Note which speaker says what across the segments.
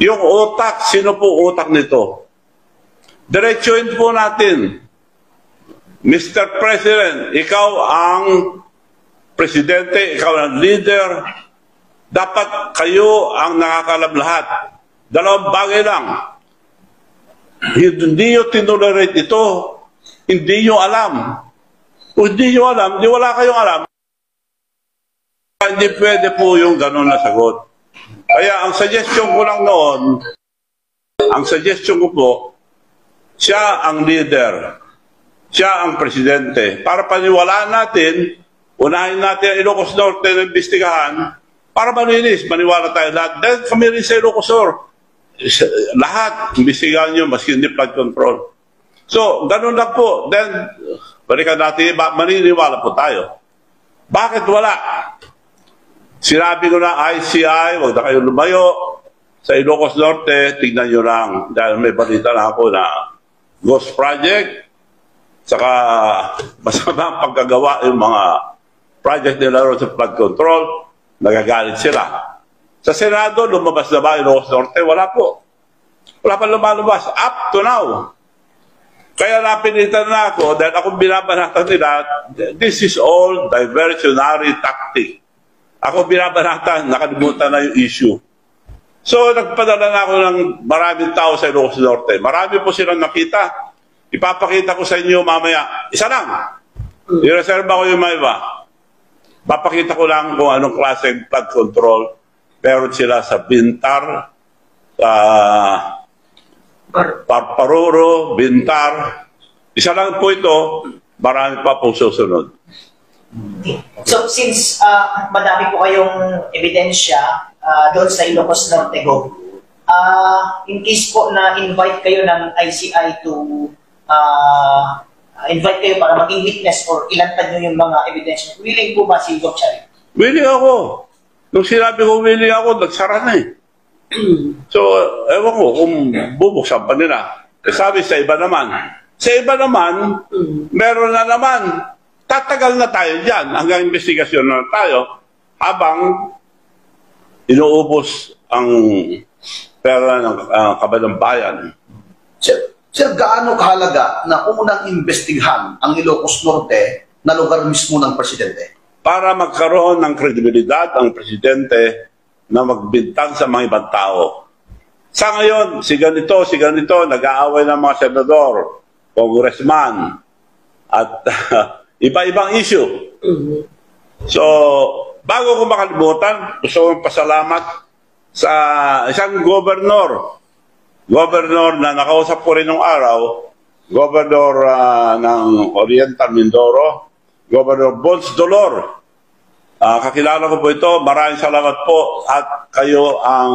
Speaker 1: Yung utak, sino po utak nito? Diretsuhin po natin. Mr. President, ikaw ang presidente, ikaw ang leader. Dapat kayo ang nakakalam lahat. Dalawang bagay lang. Hindi nyo tinolerate ito. Hindi nyo alam. Kung hindi nyo alam, di wala kayong alam. Hindi pwede po yung ganun na sagot. Kaya ang suggestion ko lang noon, ang suggestion ko po, siya ang leader. Siya ang presidente. Para paniwalaan natin, unahin natin ang Ilocos Norte na imbestigahan, para malinis, maniwala tayo lahat. Dahil kami rin sa Ilocos Norte, lahat, imbestigahan nyo, maski hindi flood control. So, ganun lang po. Then, balikan natin, maniniwala po tayo. Bakit wala? Sinabi ko na ICI, huwag na kayo lumayo. Sa Ilocos Norte, tignan nyo lang. Dahil may balita na ako na Ghost Project, saka masama ang paggagawa yung mga project nila ron sa flood control, nagagalit sila. Sa Senado, lumabas na ba Ilocos Norte? Wala po. Wala pa lumalabas. Up to now. Kaya napilitan na ako, dahil ako binabanatan nila, this is all diversionary tactic. Ako binabanatan, nakalimutan na yung issue. So, nagpadala na ako ng maraming tao sa Ilocos Norte. Marami po silang nakita. Ipapakita ko sa inyo mamaya. Isa lang. I-reserva ko yung may iba. Papakita ko lang kung anong klase flood control. Meron sila sa Bintar, sa Parparoro, Bintar. Isa lang po ito. Marami pa po susunod.
Speaker 2: So, since madami po kayong ebidensya doon sa Ilocos Norte, in case po na invite kayo ng ICI to invite kayo para maging witness or ilantad nyo yung mga ebidensya, willing po ba si Doc Chari?
Speaker 1: Willing ako. Nung sinabi ko willing ako, nagsara na eh. So, ewan ko kung bubuksan pa nila. Sabi sa iba naman. Sa iba naman, meron na naman. Tatagal na tayo dyan hanggang investigasyon na tayo habang inuubos ang pera ng kabalang bayan.
Speaker 3: Sir, gaano kahalaga na unang imbestigahan ang Ilocos Norte na lugar mismo ng presidente?
Speaker 1: Para magkaroon ng kredibilidad ang presidente na magbintang sa mga ibang tao. Sa ngayon, si ganito, nag-aaway ng mga senador, congressman, at iba-ibang issue. So, bago ko makalimutan, gusto kong pasalamat sa isang gobernador na nakausap ko rin nung araw, gobernador ng Oriental Mindoro, Governor Bons Dolor. Kakilala ko po ito, maraming salamat po at kayo ang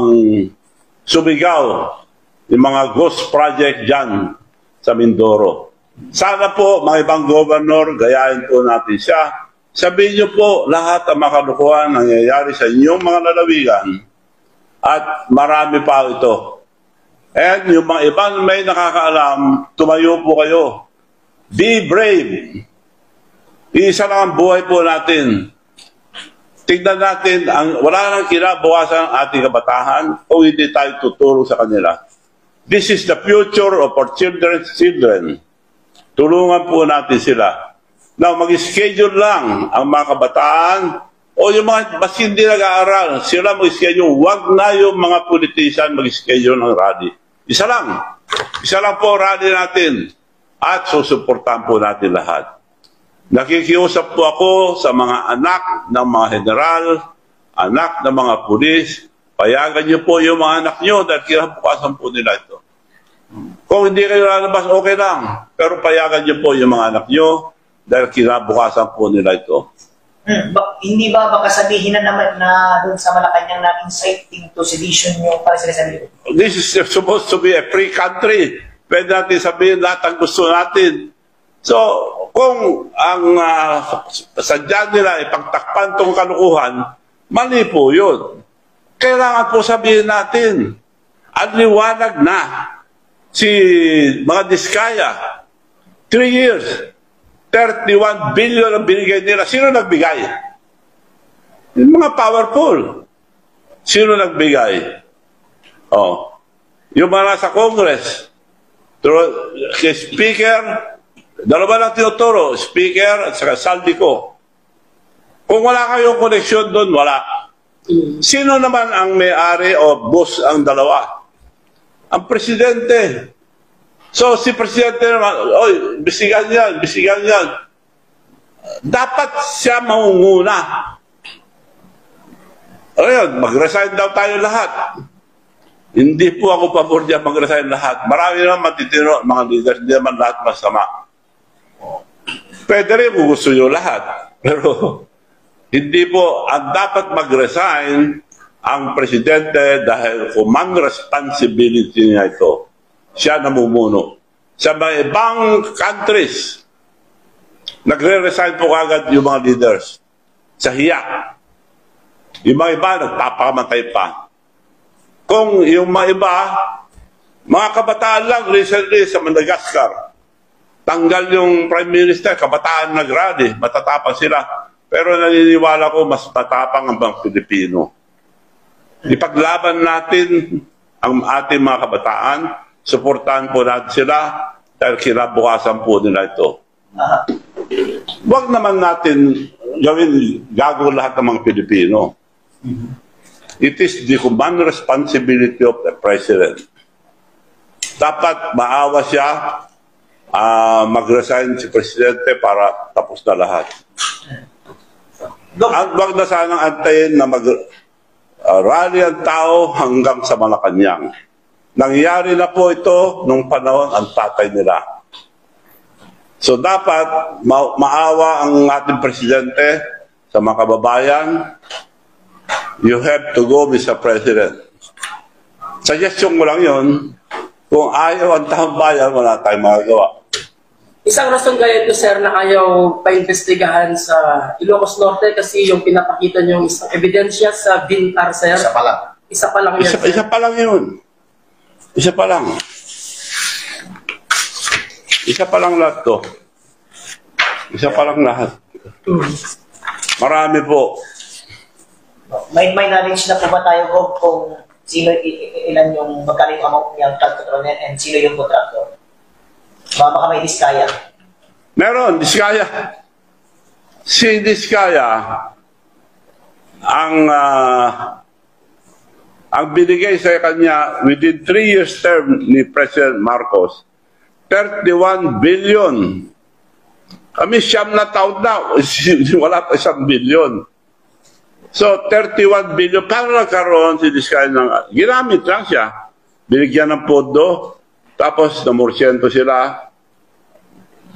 Speaker 1: sumigaw yung mga ghost project dyan sa Mindoro. Sana po mga ibang gobernador, gayahin po natin siya. Sabihin niyo po lahat ang makalukuhan nangyayari sa inyong mga lalawigan at marami pa ito. And yung mga ibang may nakakaalam, tumayo po kayo. Be brave. Isa lang ang buhay po natin. Tignan natin, wala nang kinabukasan ang ating kabataan kung hindi tayo tutulong sa kanila. This is the future of our children's children. Tulungan po natin sila. Now, mag-schedule lang ang mga kabataan o yung mga mas hindi nag-aaral, sila mag-schedule. Huwag na yung mga politician mag-schedule ng rally. Isa lang. Isa lang po rally natin. At susuportahan po natin lahat. Nakikiusap po ako sa mga anak ng mga general, anak ng mga pulis. Payagan niyo po yung mga anak niyo dahil kinabukasan po nila ito. Kung hindi kayo lalabas, okay lang. Pero payagan niyo po yung mga anak niyo dahil kinabukasan po nila ito.
Speaker 2: Hindi ba baka sabihin na naman na doon sa Malacanang na inciting to sedition yung para sila sabihin?
Speaker 1: This is supposed to be a free country. Pwede natin sabihin lahat ang gusto natin. So, kung ang sadya nila ipagtakpan itong kalukuhan, mali po yun. Kailangan po sabihin natin, at liwanag na si mga Diskaya, 3 years, 31 billion ang binigay nila. Sino nagbigay? Yung mga powerful. Sino nagbigay? Oh. Yung mga nasa Congress, kay Speaker, dalawa lang tinuturo, Speaker at saka Saldico. Kung wala kayong koneksyon doon, wala. Sino naman ang may-ari o boss ang dalawa? Ang presidente. So, si presidente naman, oy, bisigan yan. Dapat siya mangunguna. Ayun, mag-resign daw tayo lahat. Hindi po ako pabor diyan mag-resign lahat. Marami naman matitino, mga leaders, hindi naman lahat masama. Pwede rin kung gusto nyo lahat. Pero, hindi po, ang dapat mag-resign ang presidente dahil command responsibility niya ito. Siya namumuno. Sa mga ibang countries, nagre-resign po agad yung mga leaders. Sa hiya. Yung mga iba, nagpapakamatay pa. Kung yung mga iba, mga kabataan lang, recently sa Madagascar, tanggal yung Prime Minister, kabataan nag-rally, matatapang sila. Pero naniniwala ko, mas tatapang ang mga Pilipino. Ipaglaban natin ang ating mga kabataan, suportahan po natin sila, dahil kinabukasan po nila ito. Huwag naman natin gago lahat ng mga Pilipino. It is the command responsibility of the President. Dapat maawa siya, mag-resign si Presidente para tapos na lahat. Huwag na sanang antayin na mag-rally ang tao hanggang sa Malacanang. Nangyari na po ito nung panahon ang tatay nila. So dapat maawa ang ating Presidente sa mga kababayan. You have to go, Mr. President. Suggestion ko lang yun. Kung ayaw ang taong bayan, wala tayong magagawa.
Speaker 4: Isang rason kaya ito, sir, na ayaw pa-investigahan sa Ilocos Norte kasi yung pinapakita niyo isang ebidensya sa Bintar, sir.
Speaker 3: Isa pa lang.
Speaker 4: Isa pa lang yan,
Speaker 1: Isa pa lang yun. Isa pa lang. Isa pa lang lahat to. Isa pa lang lahat. Marami po.
Speaker 2: May knowledge na po ba tayo, Gob, kung sino, ilan yung magkano yung amount niyang flood control niyan and sino yung contractor? Baka may diskaya.
Speaker 1: Meron, Diskaya. Si Diskaya, ang binigay sa kanya within 3 years term ni President Marcos, 31 billion. Kami siyam na taon na, wala pa 1 billion. So, 31 billion. Paano nagkaroon si Diskaya ng... Ginamit lang siya. Binigyan ng pondo. Tapos, namorsyento sila.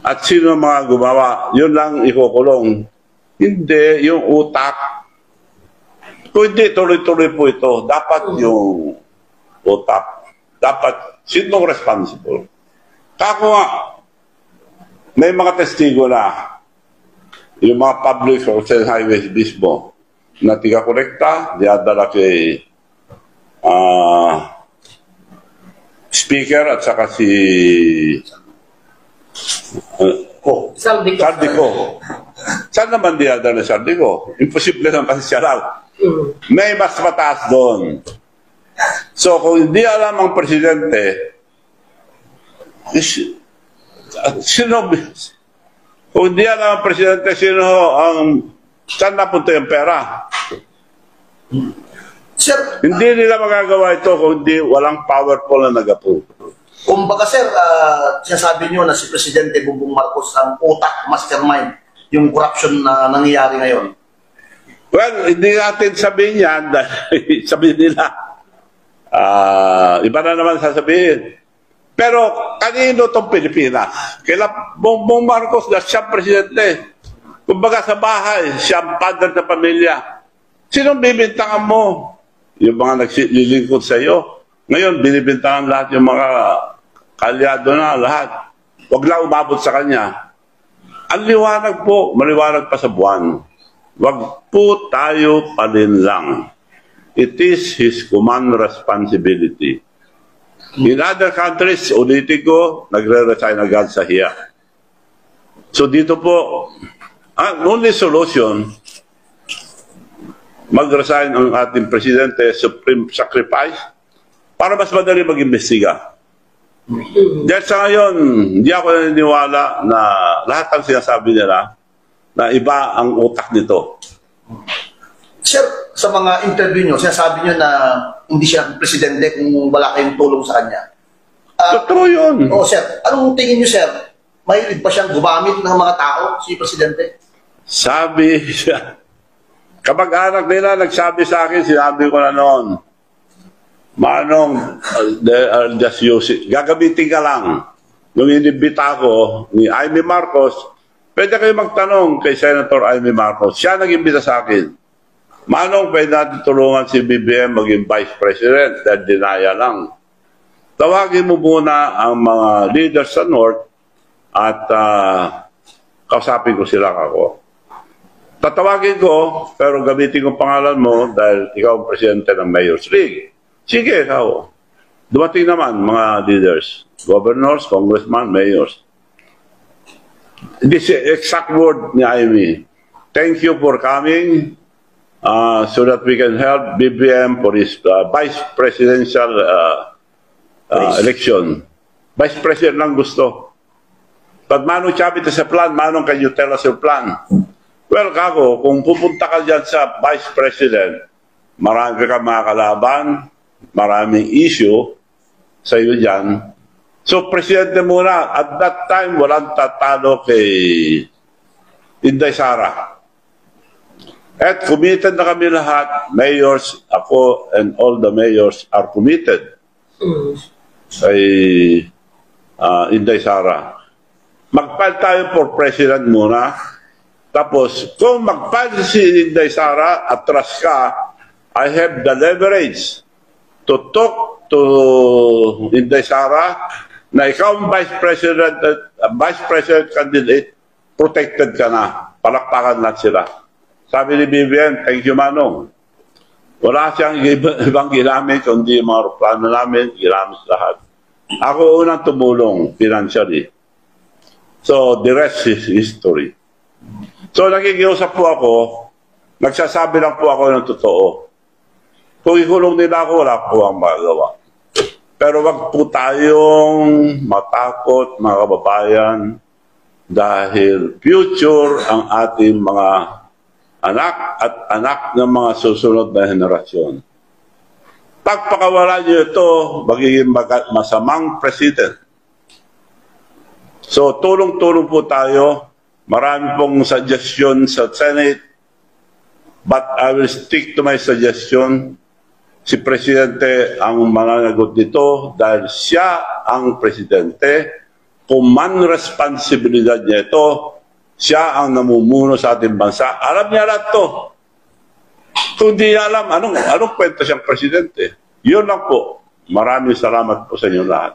Speaker 1: At sino mga gumawa? Yun lang ikukulong. Hindi, yung utak. Kung hindi, tuloy-tuloy po ito. Dapat yung utak. Dapat, sinong responsible? Kako nga, may mga testigo na. Yung mga public roads and highways mismo na tiga-kolekta, diadala kay Speaker at saka si Saldico. Saan naman diadala ni Saldico? Imposible naman siya lang. May mas mataas doon. So kung hindi alam ang presidente, kung hindi alam ang presidente, sino ang saan napunta yung pera?
Speaker 3: Sir,
Speaker 1: Hindi nila magagawa ito kung hindi walang powerful na nag-approve.
Speaker 3: kumbaga sir, sinasabi nyo na si Presidente Bongbong Marcos ang utak, mastermind, yung corruption na nangyayari ngayon.
Speaker 1: Well, hindi natin sabihin yan dahil sabihin nila. Iba na naman sasabihin. Pero kanino itong Pilipinas? Kaila Bongbong Marcos na siyang presidente. Kumbaga sa bahay, siyang father na pamilya. Sinong bibintangan mo? Yung mga naglilingkod sa iyo. Ngayon, binibintangan lahat yung mga kalyado na lahat. Huwag lang umabot sa kanya. Ang liwanag po, maliwanag pa sa buwan. Huwag po tayo palinlang. It is his command responsibility. In other countries, ulitin ko, nagre-resign agad sa hiya. So dito po, ang only solution, mag-resign ang ating presidente, supreme sacrifice, para mas madali mag-imbestiga. Dahil sa ngayon, hindi ako naniniwala na lahat ng sinasabi nila na iba ang utak nito.
Speaker 3: Sir, sa mga interview nyo, sinasabi nyo na hindi siya presidente kung wala kayong tulong sa kanya.
Speaker 1: Totoo yun.
Speaker 3: Oo, sir. Anong tingin nyo, sir? Mahilig pa siyang gumamit ng mga tao, si presidente?
Speaker 1: Sabi siya, kapag-anak nila nagsabi sa akin, sinabi ko na noon, Manong, they are just using. Gagamitin ka lang. Nung inibita ko ni Amy Marcos, pwede kayo magtanong kay Senator Amy Marcos. Siya nag-imbita sa akin. Manong, pwede natin tulungan si BBM maging Vice President dahil dinaya lang. Tawagin mo muna ang mga leaders sa North at kausapin ko sila ako. Tatawagin ko, pero gamitin ko pangalan mo dahil ikaw ang presidente ng Mayor's League. Sige, ikaw. Dumating naman mga leaders, governors, congressmen, mayors. This is exact word ni Amy. Thank you for coming so that we can help BBM for his vice presidential election. Vice president lang gusto. But Manong Chavit is a plan. Manong, can you tell us your plan? Well, kako, kung pupunta ka dyan sa vice president, marami ka mga kalaban, maraming issue sa iyo dyan. So, presidente muna. At that time, walang tatalo kay Inday Sara. At committed na kami lahat. Mayors, ako, and all the mayors are committed kay Inday Sara. Mag-file tayo for president muna. Tapos, kung mag-file si Inday Sara, atras ka, I have the leverage to talk to Inday Sara na ikaw ang vice president candidate, protected ka na. Palakpakan lang sila. Sabi ni BBM, thank you Manong. Wala siyang ibang ginamit, kundi yung mga plano namin, ginamit lahat. Ako unang tumulong financially. So, the rest is history. So, nakikiusap po ako, nagsasabi lang po ako ng totoo. Kung ikulong nila ako, wala po ang magawa. Pero wag po tayong matakot, mga kababayan, dahil future ang ating mga anak at anak ng mga susunod na henerasyon. Pagpakawala niyo ito, magiging masamang president. So, tulong-tulong po tayo. Marami pong suggestion sa Senate, but I will stick to my suggestion. Si Presidente ang mananagot dito dahil siya ang Presidente. Kung man responsibilidad niya ito, siya ang namumuno sa ating bansa. Alam niya lahat to. Kung di niya alam, anong kwento siyang Presidente? Yun lang po. Maraming salamat po sa inyo lahat.